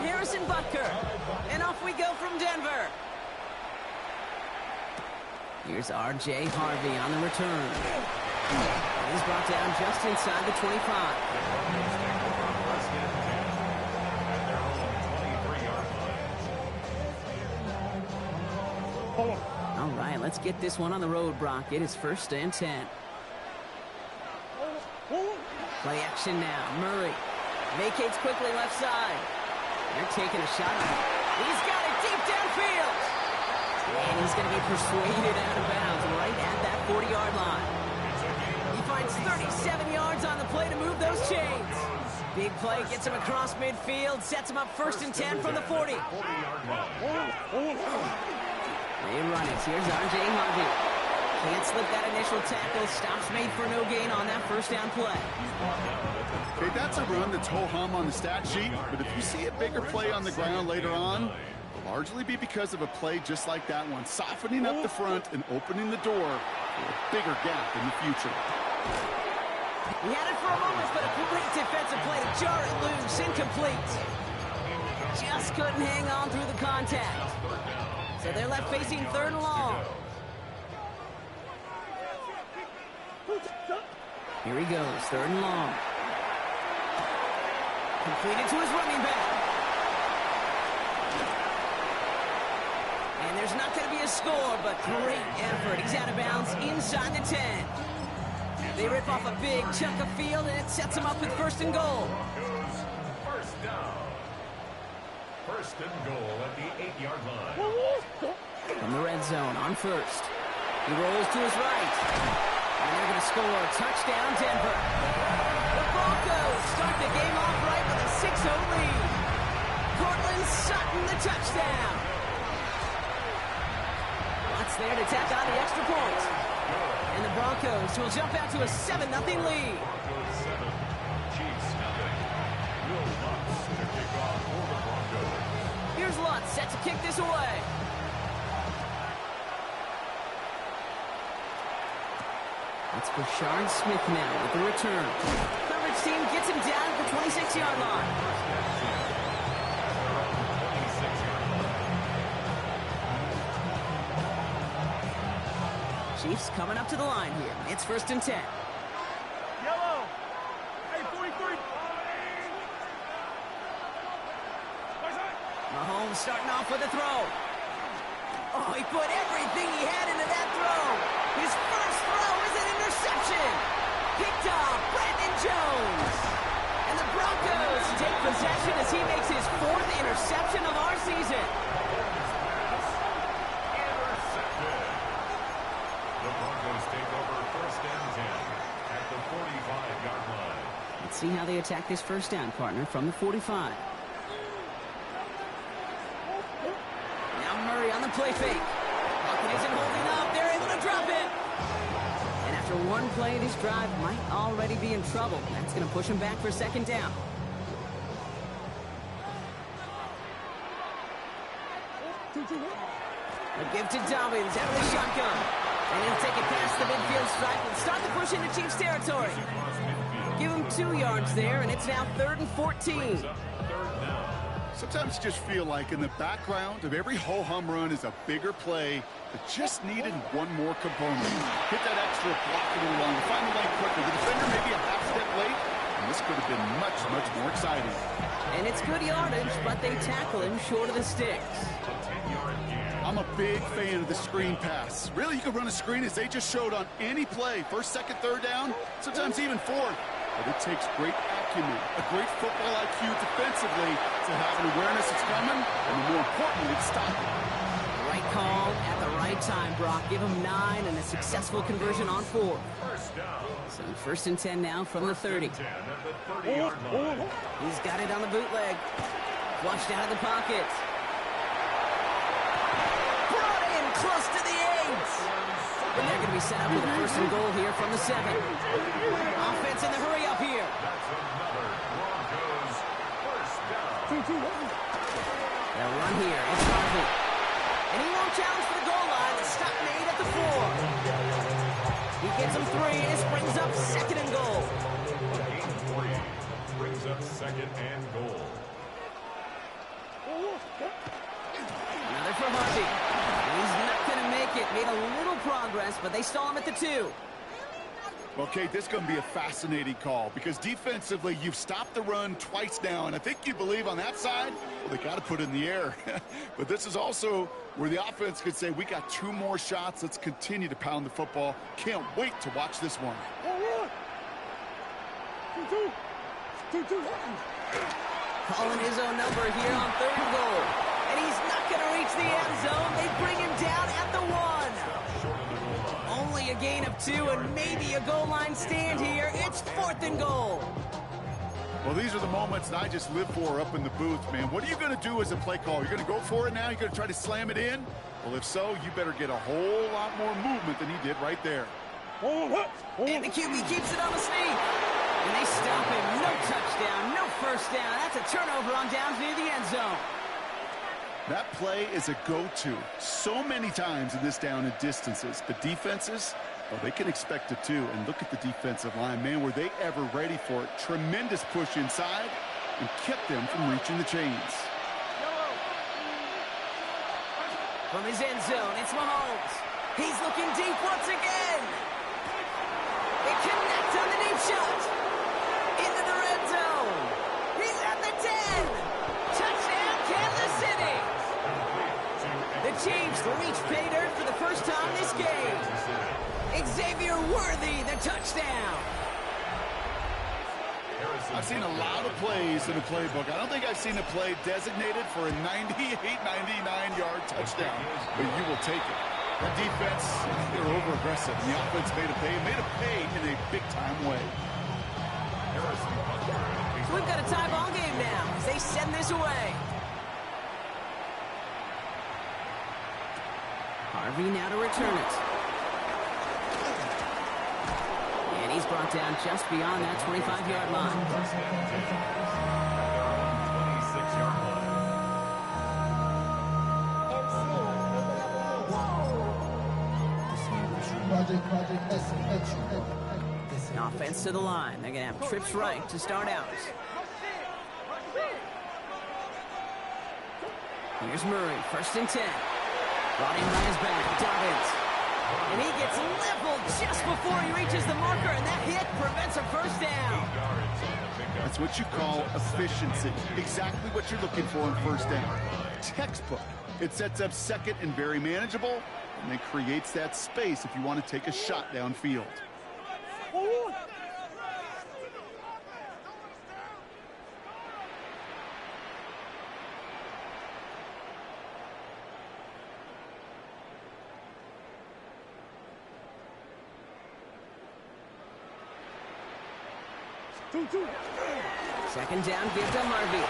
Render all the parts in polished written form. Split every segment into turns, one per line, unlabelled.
Harrison Butker. And off we go from Denver. Here's R.J. Harvey on the return. He's brought down just inside the 25. All right, let's get this one on the road, Brock. It is 1st and 10. Play action now. Murray vacates quickly left side. They're taking a shot on him. He's got it deep downfield. And he's going to be persuaded out of bounds right at that 40-yard line. He finds 37 yards on the play to move those chains. Big play gets him across midfield, sets him up 1st and 10 from the 40. They run it. Here's R.J. Harvey. Can't slip that initial tackle. Stops made for no gain on that 1st down play.
Okay, that's a run that's ho-hum on the stat sheet, but if you see a bigger play on the ground later on, it'll largely be because of a play just like that one, softening up the front and opening the door for a bigger gap in the future.
He had it for a moment, but a great defensive play to jar it loose. Incomplete. Just couldn't hang on through the contact. So they're left facing 3rd and long. Here he goes, 3rd and long. Completed to his running back. And there's not going to be a score, but great effort. He's out of bounds inside the 10. They rip off a big chunk of field, and it sets him up with 1st and goal.
1st down. 1st and goal at the 8-yard line.
From the red zone on 1st. He rolls to his right. And they're going to score. Touchdown, Denver. The Broncos start the game off right with a 6-0 lead. Cortland Sutton, the touchdown. Lots there to tack on the extra point. And the Broncos will jump out to a 7-0 lead.
Broncos 7, Chiefs nothing. Will Lutz to kick off for the Broncos.
Here's Lutz set to kick this away. It's Brashard Smith now with the return. Coverage team gets him down at the 26-yard line. Chiefs coming up to the line here. It's 1st and 10.
Yellow. Hey, 43.
Mahomes starting off with a throw. Oh, he put everything he had into that throw. His first throw is an interception. Picked off Brandon Jones. And the Broncos take possession as he makes his 4th interception of our season.
Intercepted. The Broncos take over 1st and 10 at the 45-yard line.
Let's see how they attack this 1st down, partner, from the 45. Now Murray on the play fake. Pocket isn't holding up. They're able to drop it. And after one play, this drive might already be in trouble. That's going to push him back for 2nd down. A give to Dobbins out of the shotgun. And he'll take it past the midfield stripe and start the push into Chiefs territory. Give him 2 yards there, and it's now 3rd and 14.
Sometimes you just feel like in the background of every ho-hum run is a bigger play that just needed one more component. Hit that extra block a little longer, find the lane quicker. The defender maybe a half step late, and this could have been much, much more exciting.
And it's good yardage, but they tackle him short of the sticks.
I'm a big fan of the screen pass. Really, you can run a screen as they just showed on any play. 1st, 2nd, 3rd down, sometimes even 4th. But it takes great acumen, a great football IQ defensively to have an awareness it's coming, and more importantly, it's stopping.
Right call at the right time, Brock. Give him 9 and a successful conversion on 4.
1st down.
So 1st and 10 now from the 30.
10 at the 30-yard line.
He's got it on the bootleg. Flushed out of the pocket. Brought in close to the 8. And they're going to be set up with a 1st and goal here from the 7. Offense in the hurry up here.
That's another Broncos 1st down.
They'll run here. It's Harvey. And he won't challenge for the goal line. The stop made at the 4. He gets him 3. This brings up 2nd and goal.
Gain 3 brings up 2nd and goal.
Another for Harvey. He's not going to make it. Made a little progress, but they stall him at the 2.
Well, Kate, this is going to be a fascinating call because defensively, you've stopped the run twice now, and I think you believe on that side, well, they got to put it in the air. But this is also where the offense could say, we got 2 more shots. Let's continue to pound the football. Can't wait to watch this one.
Calling his own number here on 3rd and goal. And he's not going to reach the end zone. They bring him down at the 1. Only a gain of 2 and maybe a goal line stand here. It's 4th and goal.
Well, these are the moments that I just live for up in the booth, man. What are you going to do as a play caller? You're going to go for it now? You're going to try to slam it in? Well, if so, you better get a whole lot more movement than he did right there.
And the QB keeps it on the sneak. And they stop him. No touchdown, no first down. That's a turnover on downs near the end zone.
That play is a go-to so many times in this down and distances. But defenses, well, they can expect it too. And look at the defensive line. Man, were they ever ready for it? Tremendous push inside and kept them from reaching the chains.
From his end zone, it's Mahomes. He's looking deep once again. They connect on the deep shot. Into the red zone. He's at the 10. Touchdown, Kansas City. The Chiefs reach pay dirt for the first time this game. Xavier Worthy, the touchdown.
I've seen a lot of plays in the playbook. I don't think I've seen a play designated for a 98, 99-yard touchdown, but you will take it. The defense, they're over-aggressive. The offense made a pay in a big-time way.
So we've got a tie ball game now as they send this away. Harvey now to return it. And he's brought down just beyond that 25-yard line.
26-yard line.
Offense to the line. They're going to have trips right to start out. Here's Murray, 1st and 10. Brought in by his back, Dobbins. And he gets leveled just before he reaches the marker, and that hit prevents a first down.
That's what you call efficiency. Exactly what you're looking for in first down. Textbook. It sets up second and very manageable, and then creates that space if you want to take a shot downfield.
Second down, give to Harvey.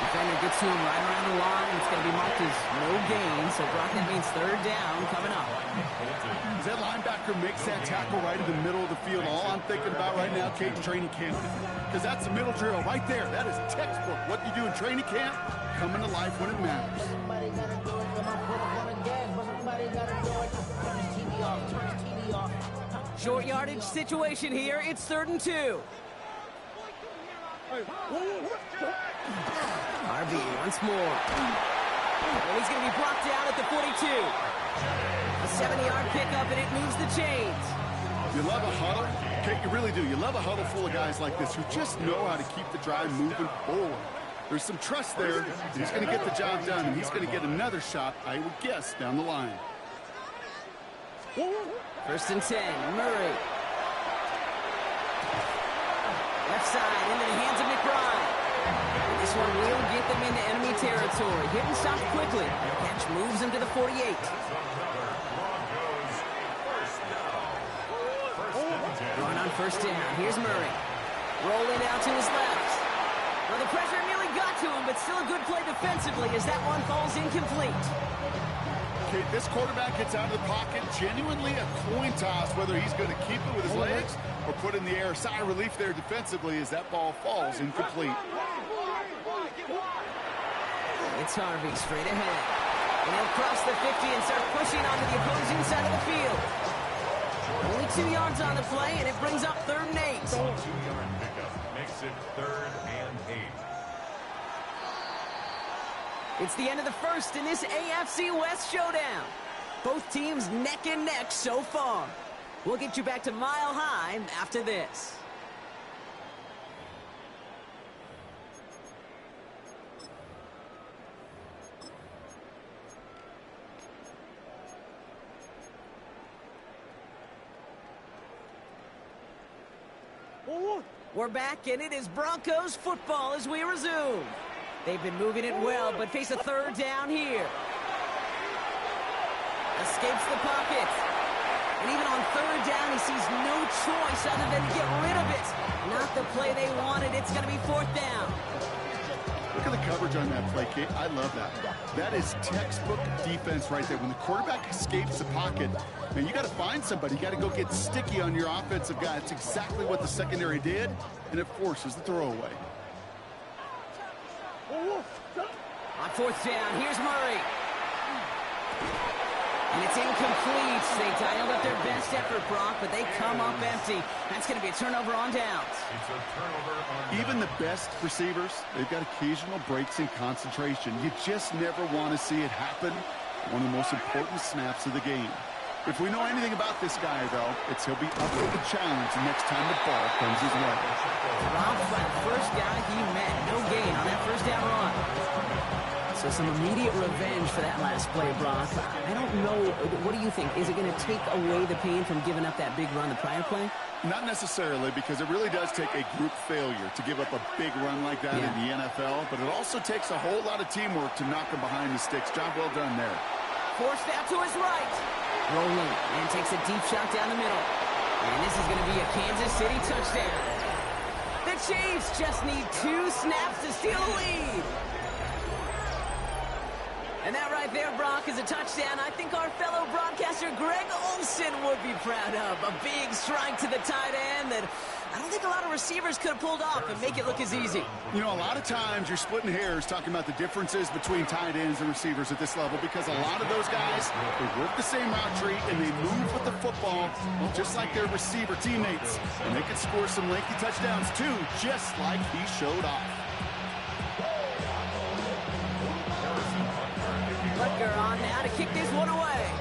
Defender gets to him right around the line. It's going to be marked as no gain, so Brock, that means 3rd down coming up.
As that linebacker makes that tackle right in the middle of the field, all I'm thinking about right now, Kate, training camp. Because that's the middle drill right there. That is textbook. What you do in training camp, coming to life when it matters.
Short yardage situation here. It's 3rd and 2. Harvey once more. And he's going to be blocked down at the 42. A 70-yard pickup, and it moves the chains.
You love a huddle? Kate, you really do. You love a huddle full of guys like this who just know how to keep the drive moving forward. There's some trust there. He's going to get the job done, and he's going to get another shot, I would guess, down the line.
1st and 10, Murray. Left side into the hands of McBride. This one will get them into enemy territory. Hit and stop quickly. The catch moves him to the 48. Going on 1st down. Here's Murray. Rolling out to his left. Well, the pressure nearly got to him, but still a good play defensively as that one falls incomplete.
Okay, this quarterback gets out of the pocket. Genuinely a coin toss whether he's going to keep it with his legs or put in the air. Sigh of relief there defensively as that ball falls incomplete.
It's Harvey straight ahead. And he'll cross the 50 and start pushing onto the opposing side of the field. Only 2 yards on the play, and it brings up 3rd and 8.
2-yard pickup makes it 3rd and 8.
It's the end of the first in this AFC West showdown. Both teams neck and neck so far. We'll get you back to Mile High after this. We're back, and it is Broncos football as we resume. They've been moving it well, but face a third down here. Escapes the pocket. And even on third down, he sees no choice other than to get rid of it. Not the play they wanted. It's going to be fourth down.
Look at the coverage on that play, Kate. I love that. That is textbook defense right there. When the quarterback escapes the pocket, man, you got to find somebody. You got to go get sticky on your offensive guy. That's exactly what the secondary did, and it forces the throwaway.
On fourth down, here's Murray. And it's incomplete. They dialed up their best effort, Brock, but they come up empty. That's going to be a turnover on downs.
It's a turnover on
Even the best receivers, they've got occasional breaks in concentration. You just never want to see it happen. One of the most important snaps of the game. If we know anything about this guy, though, it's he'll be up for the challenge next time the ball comes his way.
Robbed by the first guy he met. No gain on that first down run. So some immediate revenge for that last play, Brock. I don't know. What do you think? Is it going to take away the pain from giving up that big run the prior play?
Not necessarily, because it really does take a group failure to give up a big run like that in the NFL, but it also takes a whole lot of teamwork to knock him behind the sticks. Job well done there.
Forced out to his right. Rolling and takes a deep shot down the middle. And this is going to be a Kansas City touchdown. The Chiefs just need 2 snaps to steal a lead. And that right there, Brock, is a touchdown I think our fellow broadcaster Greg Olsen would be proud of. A big strike to the tight end that I don't think a lot of receivers could have pulled off and make it look as easy.
You know, a lot of times you're splitting hairs talking about the differences between tight ends and receivers at this level, because a lot of those guys, they work the same route tree and they move with the football just like their receiver teammates. And they can score some lengthy touchdowns too, just like he showed off.
Butker on now to kick this one away.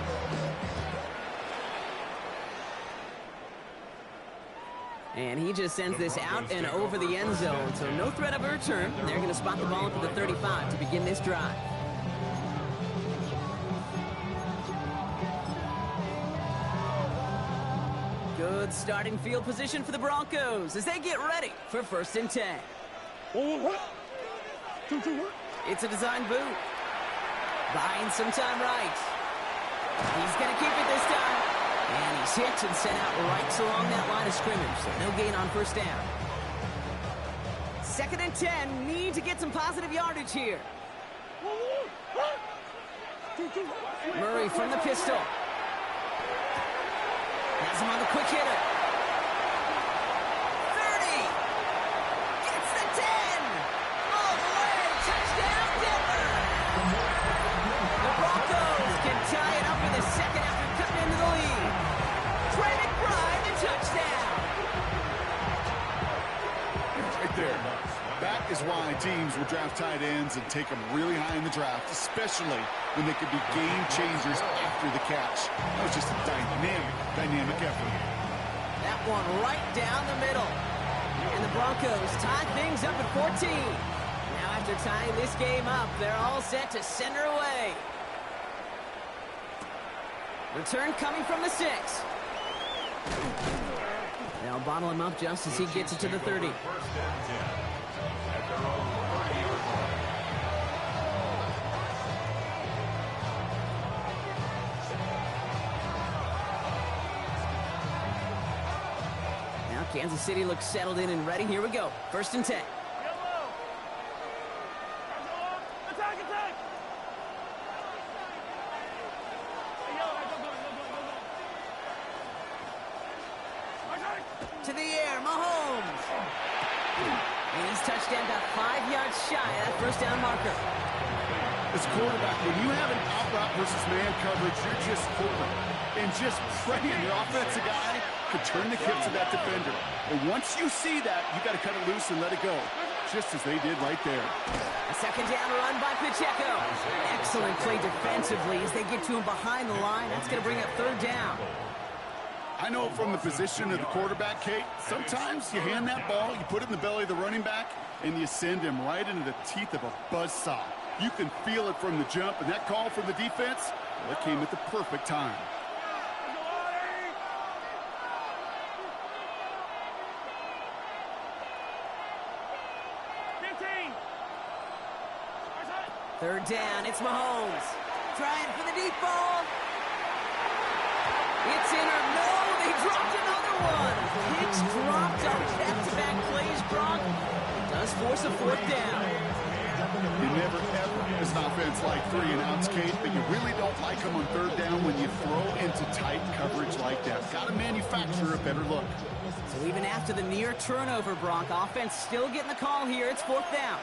And he just sends this out and over the end zone, so no threat of a return. They're going to spot the ball up at the 35 to begin this drive. Good starting field position for the Broncos as they get ready for 1st and 10. It's a design boot. Buying some time right. He's going to keep it this time. And he's hit and sent out right along that line of scrimmage. So no gain on first down. 2nd and 10. Need to get some positive yardage here. Murray from the pistol. Has him on the quick hitter. 30. Gets the 10. All the way. Touchdown, Denver. The Broncos can tie it up in the second after cutting into the lead. Trey McBride, the touchdown.
Right there. That is why teams will draft tight ends and take them really high in the draft, especially when they could be game changers after the catch. That was just a dynamic effort.
That one right down the middle. And the Broncos tie things up at 14. Now after tying this game up, they're all set to send her away. Return coming from the 6. They'll bottle him up just as he gets it to the 30.
1st and 10 at their own 30-yard line.
Now Kansas City looks settled in and ready. Here we go. 1st and 10.
Yellow. Attack, attack. Hey, yellow, go.
To the air, Mahomes. And he's touchdown about 5 yards shy of that first down marker.
As quarterback, when you have an out-route versus man coverage, you're just hoping and just praying your offensive guy could turn the hips of that defender. And once you see that, you got to cut it loose and let it go. just as they did right there.
A second down run by Pacheco. Excellent play defensively as they get to him behind the line. That's going to bring up third down.
I know from the position of the quarterback, Kate, sometimes you hand that ball, you put it in the belly of the running back, and you send him right into the teeth of a buzzsaw. You can feel it from the jump, and that call from the defense, well, it came at the perfect time.
15.
Third down, it's Mahomes. Trying for the deep ball. It's in or no, they dropped another one. Hicks dropped on back-to-back plays, Brock. It does force a fourth down.
You never, ever, as an offense, like 3 and outs, Kate, but you really don't like them on third down when you throw into tight coverage like that. Got to manufacture a better look.
So even after the near turnover, Brock, offense still getting the call here. It's fourth down.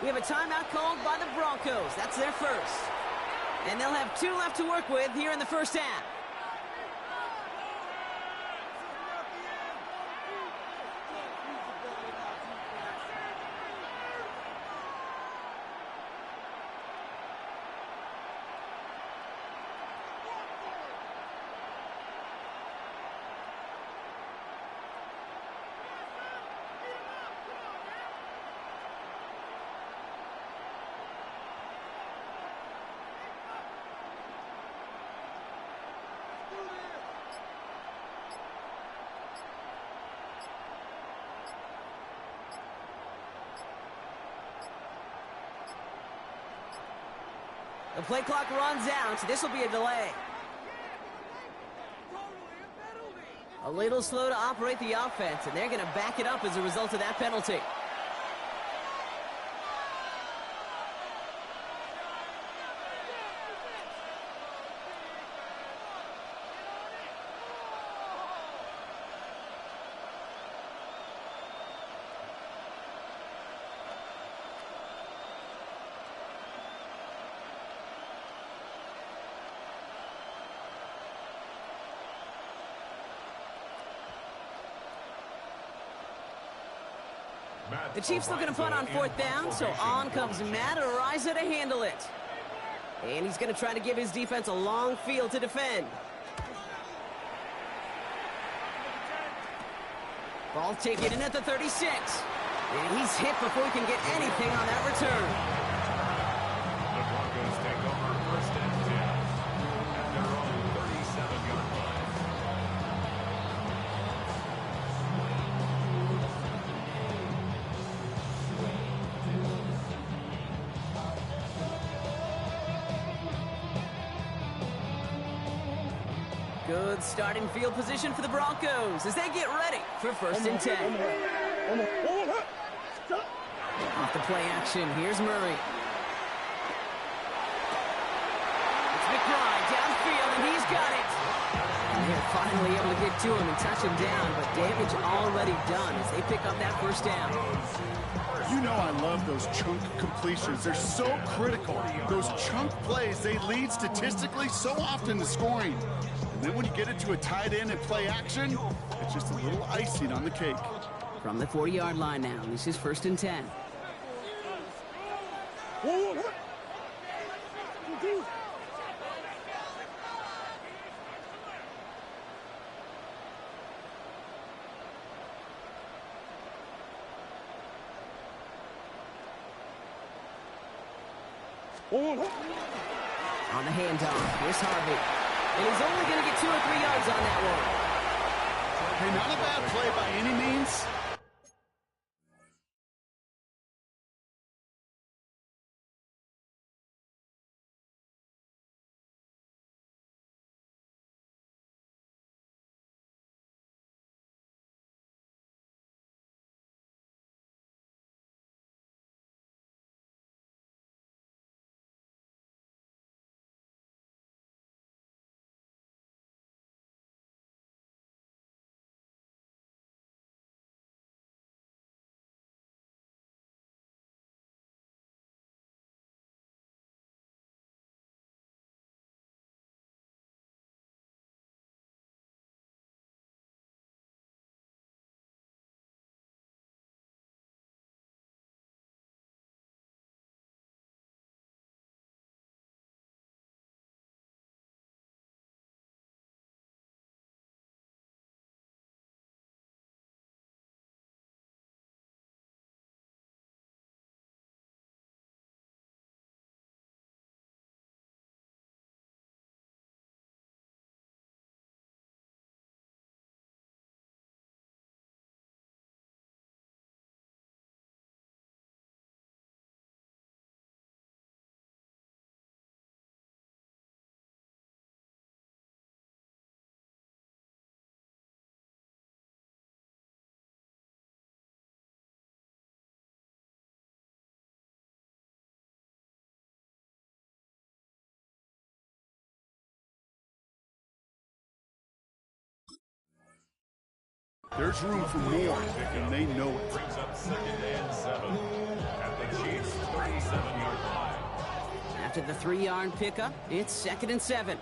We have a timeout called by the Broncos. That's their first. And they'll have 2 left to work with here in the first half. The play clock runs out, so this will be a delay. A little slow to operate the offense, and they're going to back it up as a result of that penalty. The Chiefs looking to punt on fourth down, so on comes Matt Araiza to handle it. And he's going to try to give his defense a long field to defend. Ball taken in at the 36. And he's hit before he can get anything on that return.
The Broncos take over first and 10 at their own 37-yard line.
Good starting field position for the Broncos as they get ready for first and 10. Off the play action, here's Murray. It's McBride downfield, and he's got it. And they're finally able to get to him and touch him down, but damage already done as they pick up that first down.
You know I love those chunk completions. They're so critical. Those chunk plays, they lead statistically so often to scoring. And then when you get it to a tight end and play action, it's just a little icing on the cake.
From the 40-yard line now, this is first and 10. On the handoff, here's Harvey. And he's only going to get 2 or 3 yards on that one.
Hey, not a bad play by any means. There's room for more, and they know it.
Brings up 2nd and 7 at the Chiefs' 37-yard line.
After the 3-yard pickup, it's 2nd and 7.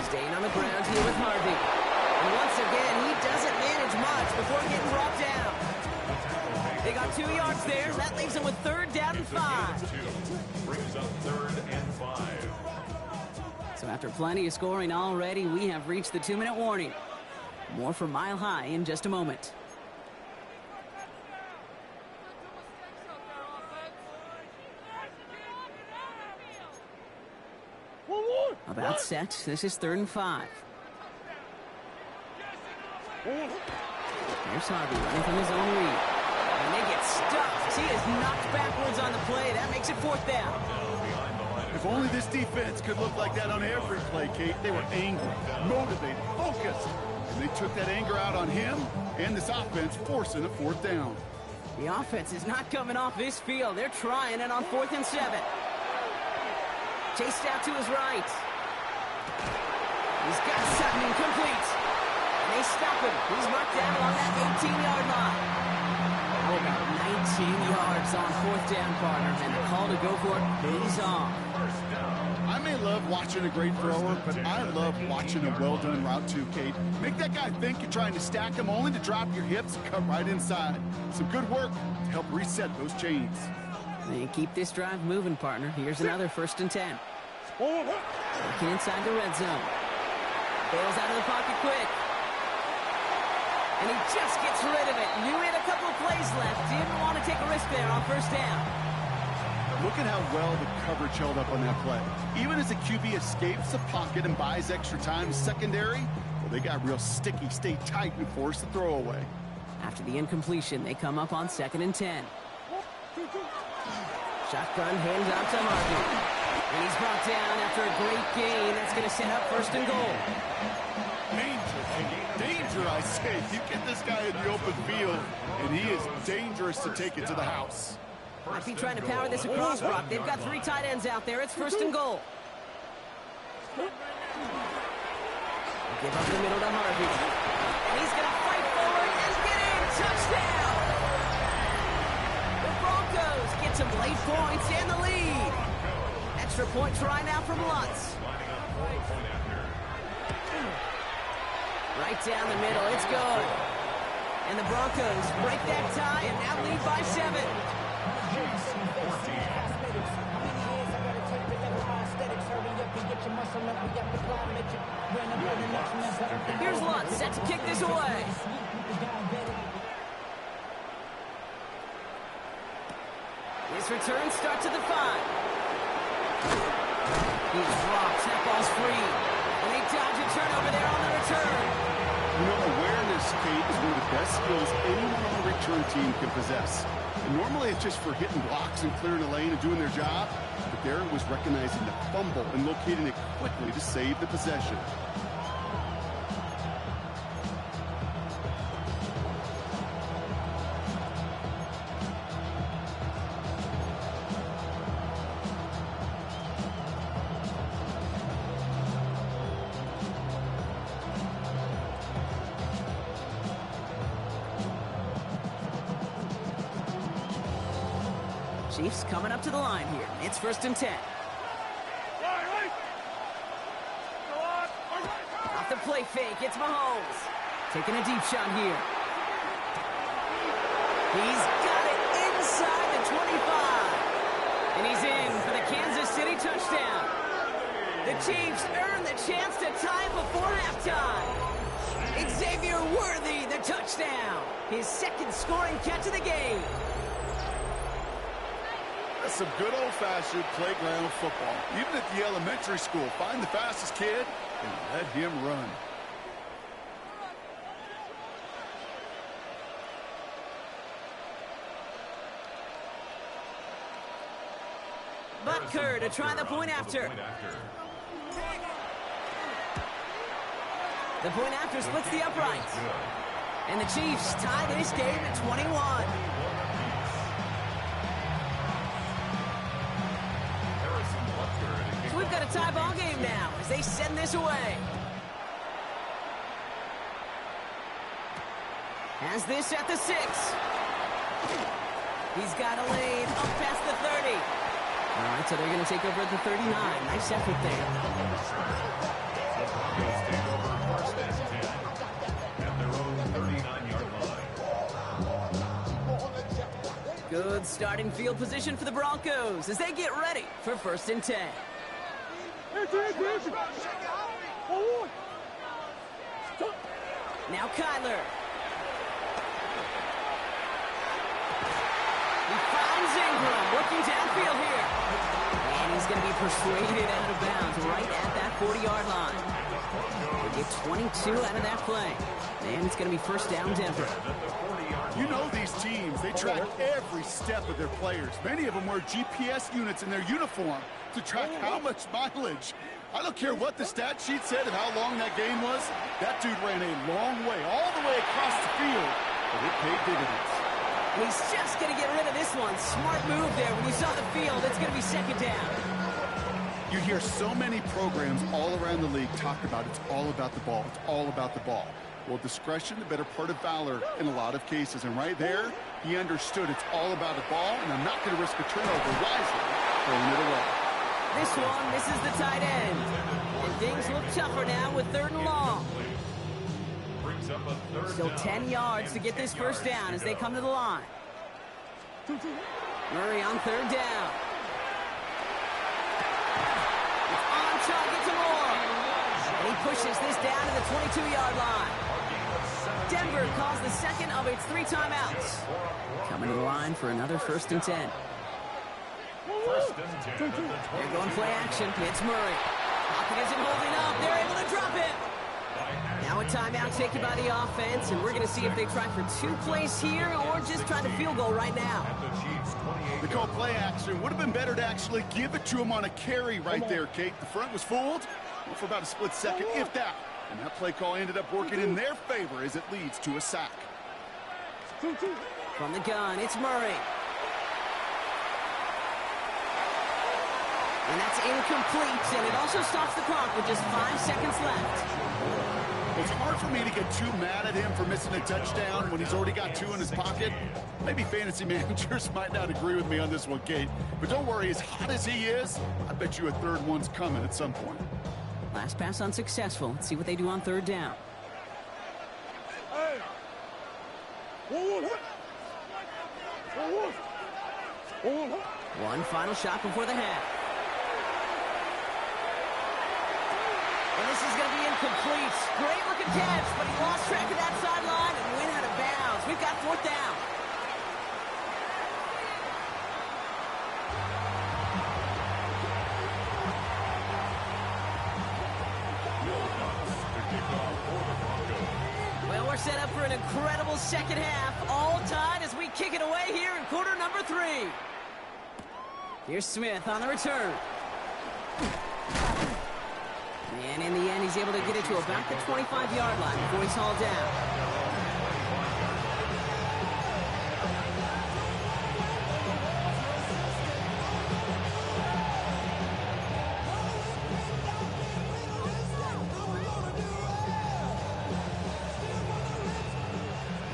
Staying on the ground here with Harvey. And once again, he doesn't manage much before getting brought down. They got 2 yards there. That leaves them with 3rd down and 5.
Brings up 3rd and 5.
So after plenty of scoring already, we have reached the 2-minute warning. More for Mile High in just a moment. About set. This is 3rd and 5. Here's Harvey running from his own read. And they get stuffed. He is knocked backwards on the play. That makes it 4th down.
If only this defense could look like that on every play, Kate. They were angry, motivated, focused. And they took that anger out on him and this offense, forcing a 4th down.
The offense is not coming off this field. They're trying it on 4th and 7. Chased out to his right. He's got Sutton incomplete. And they stop him. He's marked down along that 18-yard line. Oh, about 19 yards on 4th down, partner. And the call to go for it pays off.
I may love watching a great thrower, but I love watching a well-done route too, Kate. Make that guy think you're trying to stack him only to drop your hips and cut right inside. Some good work to help reset those chains.
They keep this drive moving, partner. Here's another 1st and 10. Working inside the red zone. Bails out of the pocket quick. And he just gets rid of it. Knew he had a couple of plays left. Didn't want to take a risk there on 1st down.
Look at how well the coverage held up on that play. Even as the QB escapes the pocket and buys extra time secondary, well, they got real sticky, stay tight, and force the throw away.
After the incompletion, they come up on 2nd and 10. Shotgun hands out to Harvey. And he's brought down after a great gain. That's going to set up 1st and goal.
Danger, I say. You get this guy in the open field, and he is dangerous to take it to the house.
Might be trying to power this across, Brock. They've got 3 tight ends out there. It's 1st and goal. Give up the middle to Harvey. And he's going to fight forward and get in. Touchdown! The Broncos get some late points and the lead. Extra point try now from Lutz. Right down the middle. It's good. And the Broncos break that tie and now lead by 7. Here's Lutz set to kick this away. His return starts at the 5. He's dropped. That ball's free. And they dodge a turnover there on the return.
You know, awareness, Kate, is one of the best skills anyone on the return team can possess. And normally it's just for hitting blocks and clearing the lane and doing their job. But there was recognizing the fumble and locating it quickly to save the possession.
Chiefs coming up to the line here. It's 1st and 10. Off the play fake, it's Mahomes. Taking a deep shot here. He's got it inside the 25. And he's in for the Kansas City touchdown. The Chiefs earn the chance to tie before halftime. Xavier Worthy, the touchdown. His 2nd scoring catch of the game.
That's some good old-fashioned playground football. Even at the elementary school, find the fastest kid and let him run.
Butker to try the point after. The point after splits the uprights. And the Chiefs tie this game at 21. tie ball game now as they send this away. Has this at the 6. He's got a lane up past the 30. All right, so they're going to take over at the 39. Nice effort there.
The Broncos take over first and 10 at their own 39-yard line.
Good starting field position for the Broncos as they get ready for first and 10. Now Kyler. He finds Ingram working downfield here. And he's going to be persuaded out of bounds right at that 40-yard line. They get 22 out of that play. And it's going to be first down Denver.
You know these teams, they track every step of their players. Many of them wear GPS units in their uniform to track how much mileage. I don't care what the stat sheet said and how long that game was. That dude ran a long way, all the way across the field, but it paid dividends.
He's just going to get rid of this one. Smart move there. When you saw the field, it's going to be second down.
You hear so many programs all around the league talk about it's all about the ball. It's all about the ball. Well, discretion, the better part of valor in a lot of cases. And right there, he understood it's all about the ball, and I'm not going to risk a turnover wisely, throwing it away.
This one misses the tight end. And things look tougher now with 3rd and long. Still 10 yards to get this first down as they come to the line. Murray on 3rd down. It's on target to Moore. And he pushes this down to the 22-yard line. Denver calls the second of its 3 timeouts. Coming to the line for another first and 10. They're going play action. It's Murray. Pocket isn't holding up. They're able to drop it. Now a timeout taken by the offense, and we're going to see if they try for 2 plays here or just try to field goal right now.
They call play action. Would have been better to actually give it to him on a carry right there, Kate. The front was fooled for about a split second, if that. And that play call ended up working in their favor as it leads to a sack.
From the gun, it's Murray. And that's incomplete, and it also stops the clock with just 5 seconds left.
It's hard for me to get too mad at him for missing a touchdown when he's already got 2 in his pocket. Maybe fantasy managers might not agree with me on this one, Kate. But don't worry, as hot as he is, I bet you a 3rd one's coming at some point.
Last pass unsuccessful. Let's see what they do on 3rd down. One final shot before the half. And this is going to be incomplete. Great looking catch, but he lost track of that sideline and went out of bounds. We've got 4th down. Well, we're set up for an incredible second half. All tied as we kick it away here in quarter number 3. Here's Smith on the return. And in the end, he's able to get it to about the 25-yard line before he's hauled down.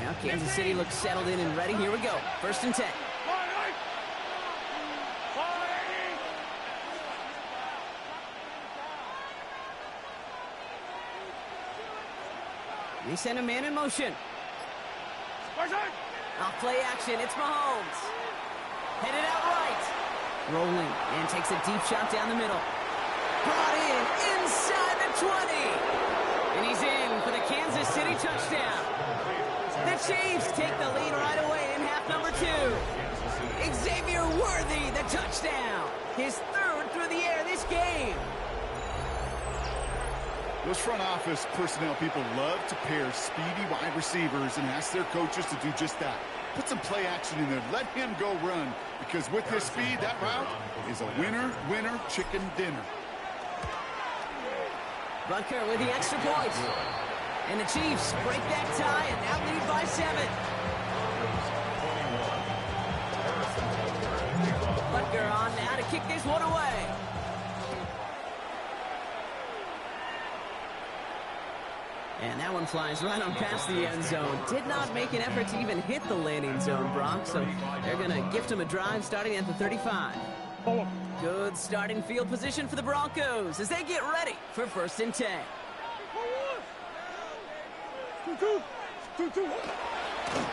Now Kansas City looks settled in and ready. Here we go. 1st and 10. They send a man in motion. Off play action, it's Mahomes. Headed out right. Rolling, and takes a deep shot down the middle. Brought in, inside the 20. And he's in for the Kansas City touchdown. The Chiefs take the lead right away in half number 2. Xavier Worthy, the touchdown. His 3rd through the air this game.
Those front office personnel people love to pair speedy wide receivers and ask their coaches to do just that. Put some play action in there. Let him go run. Because with his speed, that route is a winner, winner, chicken dinner.
Butker with the extra point. And the Chiefs break that tie and now lead by 7. Butker on now to kick this one away. And that one flies right on past the end zone. Did not make an effort to even hit the landing zone, Brock, so they're going to gift him a drive starting at the 35. Good starting field position for the Broncos as they get ready for 1st and 10.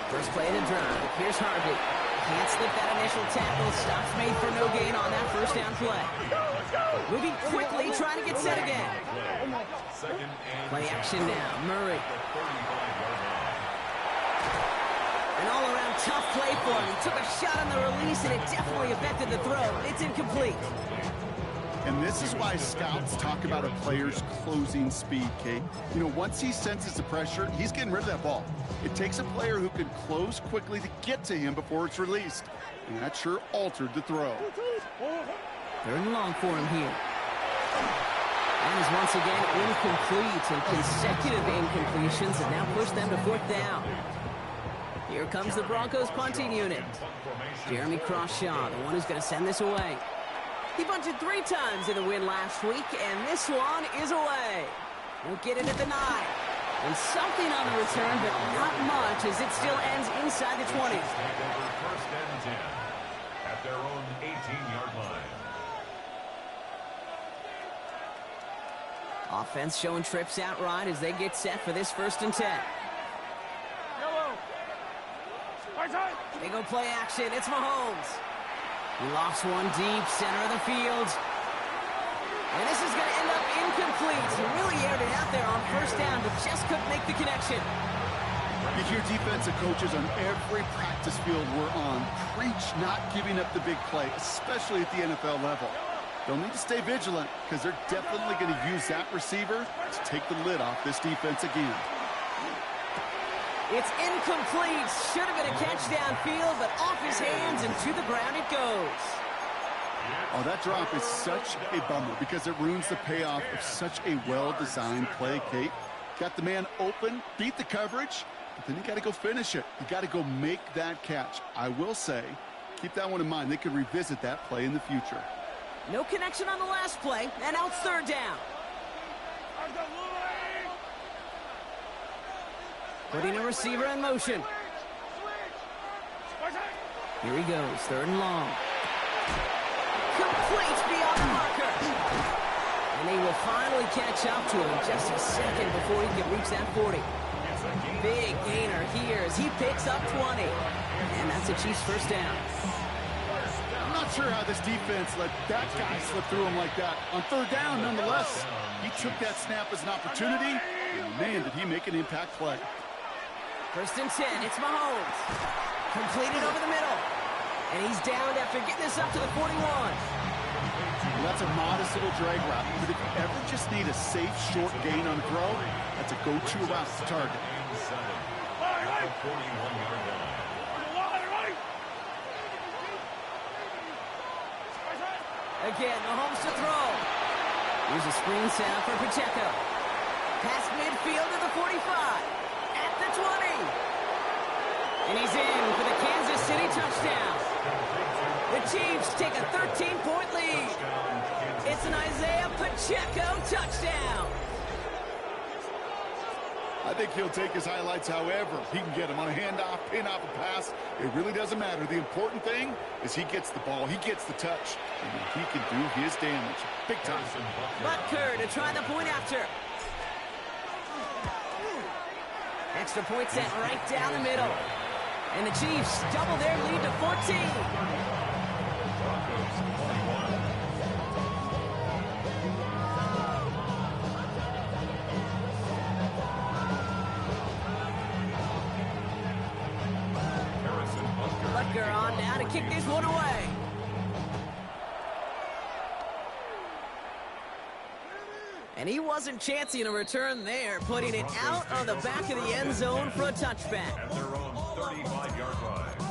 First play of the drive. Here's Harvey. Can't slip that initial tackle. Stops made for no gain on that first down play. Moving quickly, trying to get set again. Play action now. Murray. An all-around tough play for him. He took a shot on the release, and it definitely affected the throw. It's incomplete.
And this is why scouts talk about a player's closing speed, Kate. You know, once he senses the pressure, he's getting rid of that ball. It takes a player who can close quickly to get to him before it's released. And that sure altered the throw.
3rd and long for him here. And is once again incomplete, and consecutive incompletions have now pushed them to 4th down. Here comes the Broncos punting unit. Jeremy Crawshaw, the one who's going to send this away. He bunted 3 times in the win last week, and this one is away. Won't get it at the 9. And something on the return, but not much, as it still ends inside the 20.
1st and 10 at their own 18-yard line.
Offense showing trips outright as they get set for this 1st and 10.
Yellow. Right side.
They go play action. It's Mahomes. He lofts one deep, center of the field. And this is going to end up incomplete. He really aired it out there on 1st down, but just couldn't make the connection.
You hear defensive coaches on every practice field we're on preach not giving up the big play, especially at the NFL level. They'll need to stay vigilant because they're definitely going to use that receiver to take the lid off this defense again.
It's incomplete. Should have been a catch downfield, but off his hands and to the ground it goes.
Oh, that drop is such a bummer because it ruins the payoff of such a well-designed play, Kate. Got the man open, beat the coverage, but then you got to go finish it. You got to go make that catch. I will say, keep that one in mind. They could revisit that play in the future.
No connection on the last play, and now it's 3rd down. Putting a receiver in motion. Here he goes, 3rd and long. Complete beyond the marker. And he will finally catch up to him just a second before he can reach that 40. Big gainer here as he picks up 20. And that's a Chiefs 1st down.
I'm not sure how this defense let that guy slip through him like that. On 3rd down, nonetheless, he took that snap as an opportunity, and man, did he make an impact play.
1st and 10, it's Mahomes. Completed over the middle. And he's down after getting this up to the 41.
Well, that's a modest little drag route, but if you ever just need a safe, short gain on a throw, that's a go-to route to target.
Again, Mahomes to throw. Here's a screen setup for Pacheco. Past midfield to the 45. At the 20. And he's in for the Kansas City touchdown. The Chiefs take a 13-point lead. It's an Isaiah Pacheco touchdown.
I think he'll take his highlights however he can get them on a handoff, pin-off, a pass. It really doesn't matter. The important thing is he gets the ball, he gets the touch, and he can do his damage. Big time.
Butker to try the point after. Extra point set right down the middle. And the Chiefs double their lead to 14. Butker on now to kick this one away. And he wasn't chancing a return there, putting it out on the back of the end zone for a touchback.
At their own 35-yard line.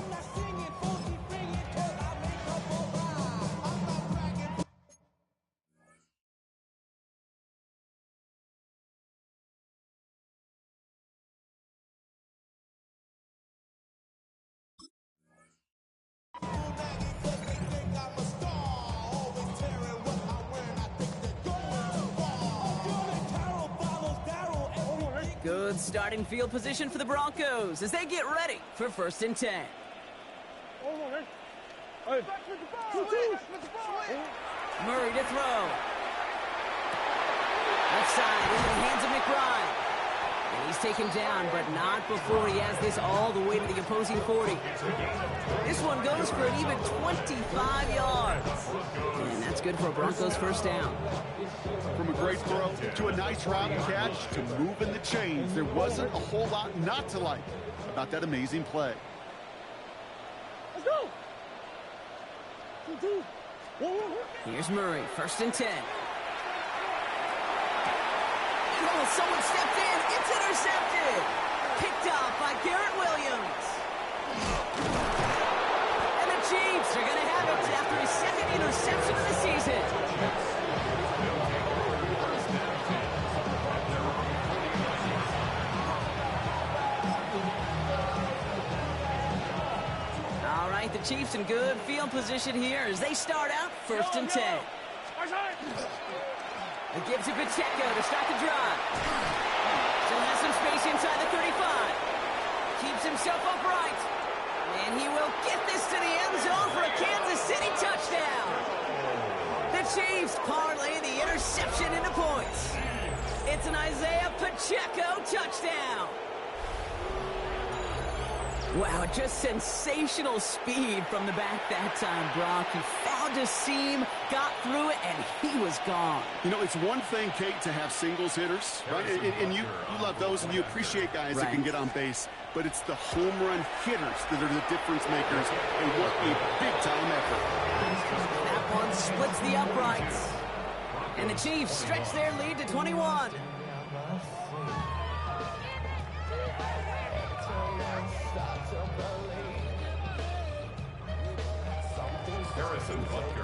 Good starting field position for the Broncos as they get ready for 1st and 10. Murray to throw. Left side into the hands of McBride. And he's taken down, but not before he has this all the way to the opposing 40. This one goes for an even 25 yards. And that's good for a Broncos 1st down.
From a great throw to a nice route and catch to moving the chains, there wasn't a whole lot not to like about that amazing play.
Let's go.
Here's Murray, 1st and 10. Oh, someone stepped in. It's intercepted. Picked off by Garrett Williams. And the Chiefs are going to have it after his 2nd interception of the season. All right, the Chiefs in good field position here as they start out 1st and 10. It gives to Pacheco to start the drive. Still has some space inside the 35. Keeps himself upright. And he will get this to the end zone for a Kansas City touchdown. The Chiefs parlay the interception into points. It's an Isaiah Pacheco touchdown. Wow, just sensational speed from the back that time, Brock. He found a seam, got through it, and he was gone.
You know, it's one thing, Kate, to have singles hitters, right? And you love those, and you appreciate guys that can get on base. But it's the home run hitters that are the difference makers, and what a big-time effort.
That one splits the uprights. And the Chiefs stretch their lead to 21.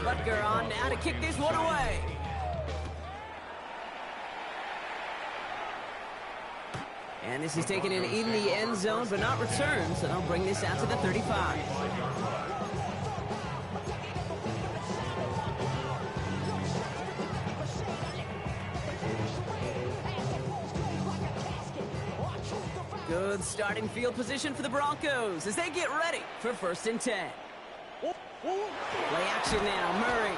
Butker on now to kick this one away. And this is taken in the end zone, but not returned, so they'll bring this out to the 35. Good starting field position for the Broncos as they get ready for 1st and 10. Play action now. Murray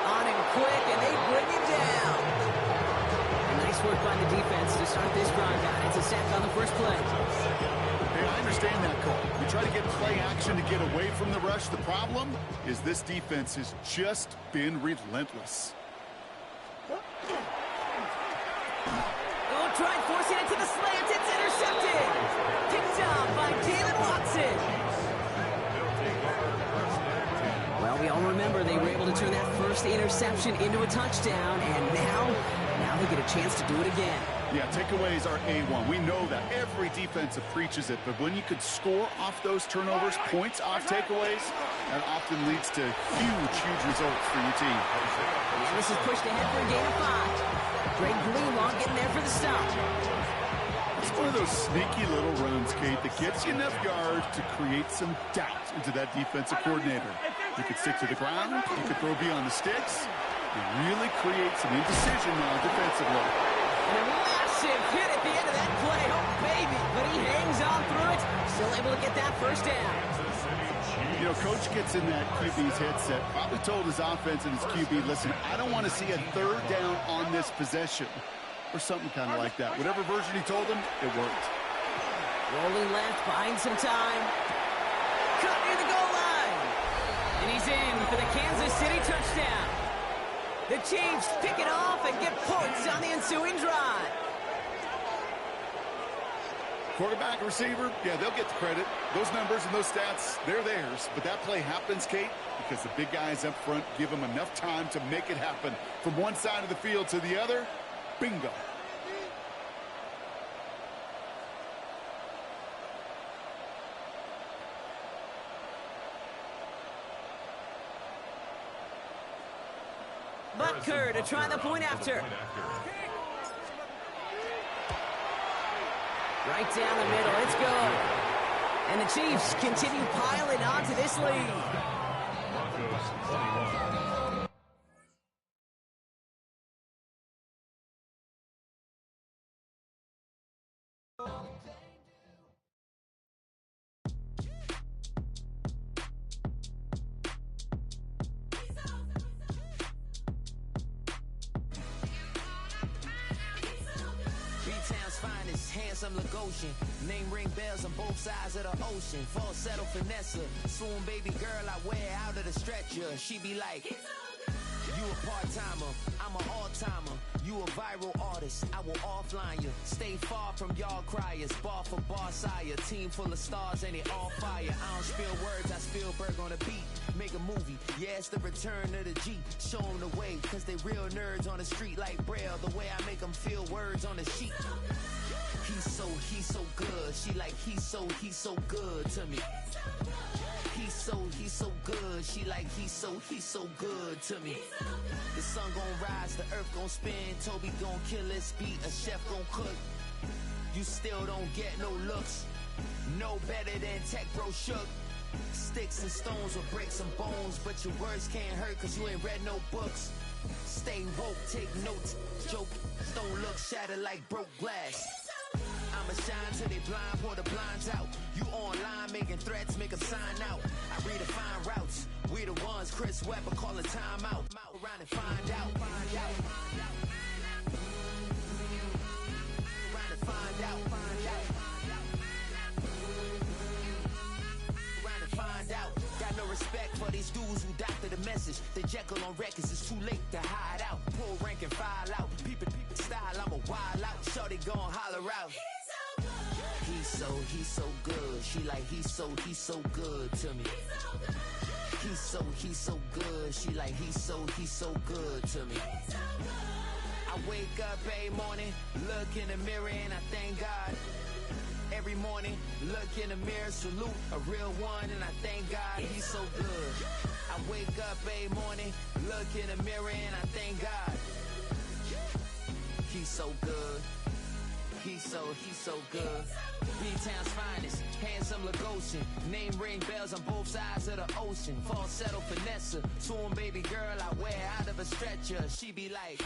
on him quick, and they bring him down. Nice work by the defense to start this drive out. It's a sack on the first play.
Hey, I understand that call. You try to get play action to get away from the rush. The problem is this defense has just been relentless.
Oh, tried forcing it to the slant. It's intercepted. Picked off by Jaylen Watson. Well, we all remember they were able to turn that first interception into a touchdown, and now they get a chance to do it again.
Yeah, takeaways are A1. We know that. Every defensive preaches it, but when you could score off those turnovers, points off takeaways, that often leads to huge results for your team.
And this is pushed ahead for a gain of 5. Greg Greenlaw getting there for the stop.
It's one of those sneaky little runs, Kate, that gets you enough yards to create some doubt into that defensive coordinator. You could stick to the ground, you could throw beyond the sticks, and really create some indecision now defensively.
And a massive hit at the end of that play. Oh, baby. But he hangs on through it. Still able to get that 1st down.
You know, Coach gets in that QB's headset, probably told his offense and his QB, listen, I don't want to see a 3rd down on this possession. Or something kind of like that. Whatever version he told him, it worked.
Rolling left, buying some time. Cut near the goal line. And he's in for the Kansas City touchdown. The Chiefs pick it off and get points on the ensuing drive.
Quarterback, receiver, yeah, they'll get the credit. Those numbers and those stats, they're theirs. But that play happens, Kate, because the big guys up front give them enough time to make it happen. From one side of the field to the other, bingo.
Butker to try the point after. Right down the middle. Let's go. And the Chiefs continue piling onto this lead.
handsome Lagosian. Name ring bells on both sides of the ocean. Falsetto finesse, swoon baby girl I wear out of the stretcher. She be like, you a part-timer, I'm an all-timer. You a viral artist, I will offline you. Stay far from y'all criers, bar for bar sire. Team full of stars and they all fire. I don't spill words, I Spielberg on the beat. Make a movie, yeah, it's the return of the G. Show them the way, cause they real nerds on the street like Braille. The way I make them feel words on the sheet. He's so good. She like, he's so good to me. He's so good. She like, he's so good to me. The sun gon' rise, the earth gon' spin. Toby gon' kill this beat, a chef gon' cook. You still don't get no looks. No better than Tech Bro Shook. Sticks and stones will break some bones, but your words can't hurt cause you ain't read no books. Stay woke, take notes, joke. Don't look shattered like broke glass. I'ma shine till they blind, pour the blinds out. You online making threats, make them sign out. I redefine routes. We the ones Chris Webber calling time out. Around and find out. Around and find out. Around and find out. Got no respect for these dudes who doctor the message. They Jekyll on records, it's too late to hide out. Pull rank and file out. Peepin' style, I'm a wild out. Shorty gon' holler out. He's so good. She like, he's so good to me. He's so good. She like, he's so good to me. I wake up every morning, look in the mirror and I thank God. Every morning, look in the mirror, salute a real one and I thank God he's so good. I wake up every morning, look in the mirror and I thank God. He's so good. He's so good. B-Town's finest, handsome Lagosian. Name ring bells on both sides of the ocean. Falsetto finesse, swoon baby girl I wear out of a stretcher. She be like,